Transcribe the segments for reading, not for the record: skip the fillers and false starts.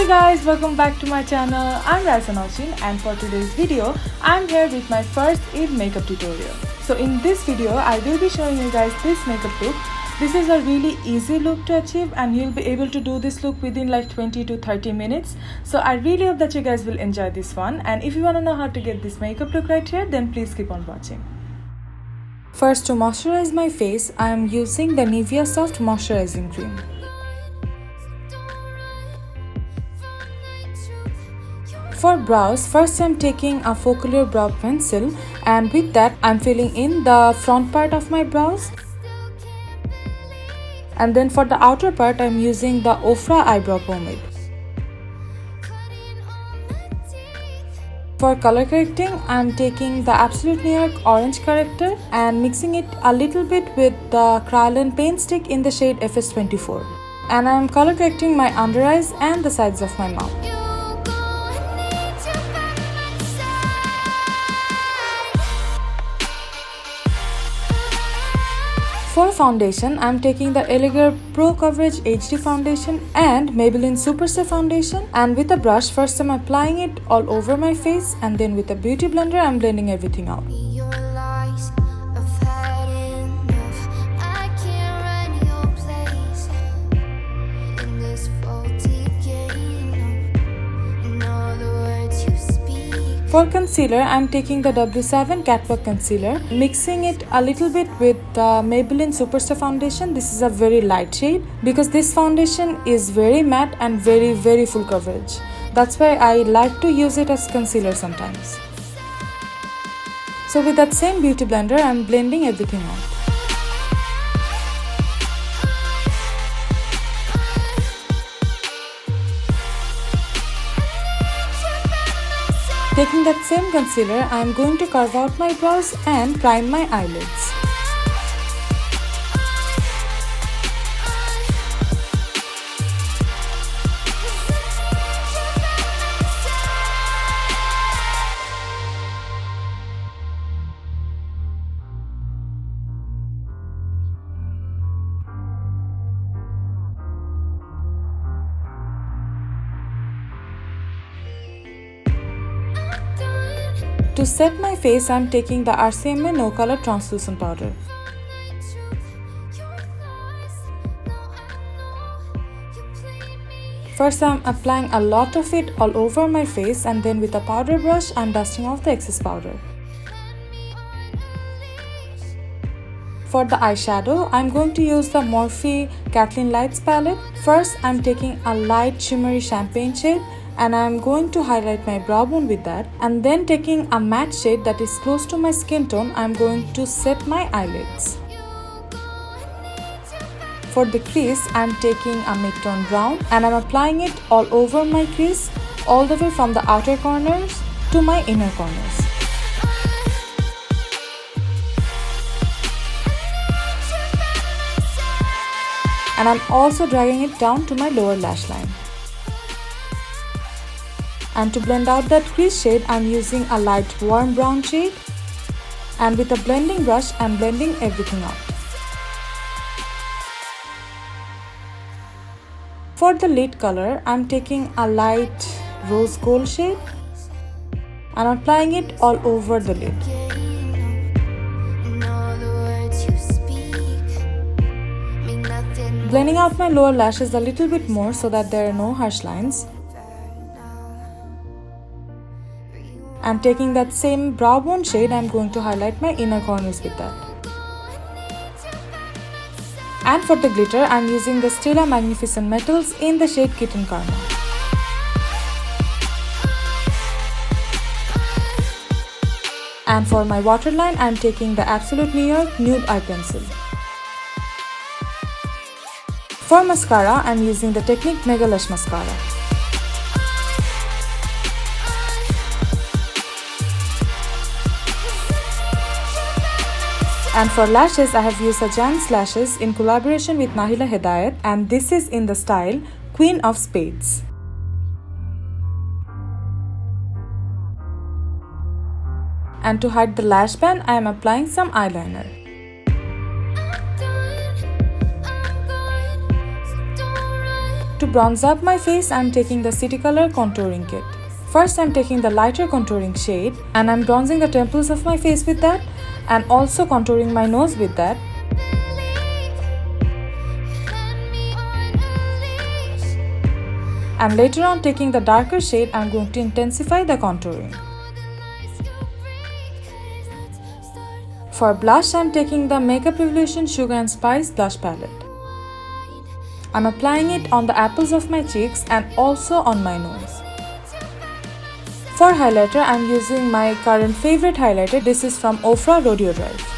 Hey guys, welcome back to my channel. I'm Raisa Naushin and for today's video, I'm here with my first Eid makeup tutorial. So in this video, I will be showing you guys this makeup look. This is a really easy look to achieve and you'll be able to do this look within like 20 to 30 minutes. So I really hope that you guys will enjoy this one, and if you want to know how to get this makeup look right here, then please keep on watching. First, to moisturize my face, I am using the Nivea Soft Moisturizing Cream. For brows, first I'm taking a Focallure brow pencil and with that I'm filling in the front part of my brows. And then for the outer part I'm using the Ofra eyebrow pomade. For color correcting, I'm taking the Absolute New York Orange corrector and mixing it a little bit with the Kryolan paint stick in the shade FS24. And I'm color correcting my under eyes and the sides of my mouth. For foundation, I'm taking the Elegant Pro Coverage HD Foundation and Maybelline Superstay Foundation, and with a brush, first I'm applying it all over my face and then with a beauty blender I'm blending everything out. For concealer, I'm taking the W7 Catwalk Concealer, mixing it a little bit with the Maybelline Superstar Foundation. This is a very light shade because this foundation is very matte and very full coverage. That's why I like to use it as concealer sometimes. So with that same beauty blender, I'm blending everything out. Taking that same concealer, I am going to carve out my brows and prime my eyelids. To set my face, I am taking the RCMA No Color Translucent Powder. First, I am applying a lot of it all over my face and then with a powder brush, I am dusting off the excess powder. For the eyeshadow, I am going to use the Morphe KathleenLights palette. First, I am taking a light shimmery champagne shade and I am going to highlight my brow bone with that, and then taking a matte shade that is close to my skin tone, I am going to set my eyelids. For the crease, I am taking a mid-tone brown and I am applying it all over my crease, all the way from the outer corners to my inner corners. And I am also dragging it down to my lower lash line. And to blend out that crease shade, I am using a light warm brown shade, and with a blending brush I am blending everything out. For the lid color, I am taking a light rose gold shade and applying it all over the lid. Blending out my lower lashes a little bit more so that there are no harsh lines. And taking that same brow bone shade, I am going to highlight my inner corners with that. And for the glitter, I am using the Stila Magnificent Metals in the shade Kitten Karma. And for my waterline, I am taking the Absolute New York Nude Eye Pencil. For mascara, I am using the Technic Mega Lush Mascara. And for lashes, I have used the JANDS lashes in collaboration with Nahila Hedayet, and this is in the style Queen of Spades. And to hide the lash band, I am applying some eyeliner. To bronze up my face, I'm taking the City Color Contouring Kit. First, I'm taking the lighter contouring shade and I'm bronzing the temples of my face with that and also contouring my nose with that. And later on, taking the darker shade, I'm going to intensify the contouring. For blush, I'm taking the Makeup Revolution Sugar and Spice Blush Palette. I'm applying it on the apples of my cheeks and also on my nose. For highlighter, I'm using my current favorite highlighter. This is from Ofra Rodeo Drive.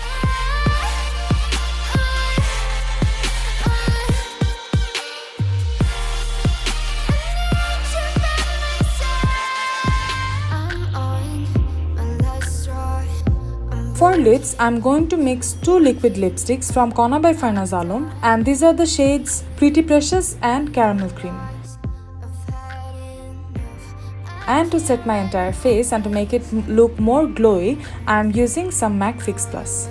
For lips, I'm going to mix two liquid lipsticks from Kona by Farnaz Alam, and these are the shades Pretty Precious and Caramel Cream. And to set my entire face and to make it look more glowy, I'm using some MAC Fix Plus.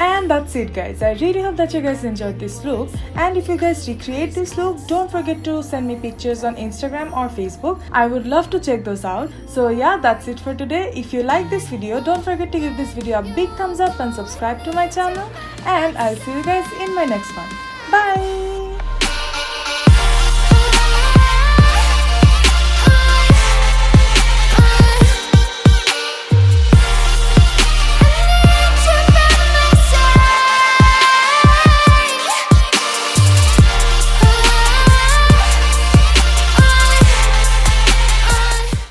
And that's it guys. I really hope that you guys enjoyed this look, and if you guys recreate this look, don't forget to send me pictures on Instagram or Facebook. I would love to check those out. So yeah, that's it for today. If you like this video, don't forget to give this video a big thumbs up and subscribe to my channel, and I'll see you guys in my next one. Bye!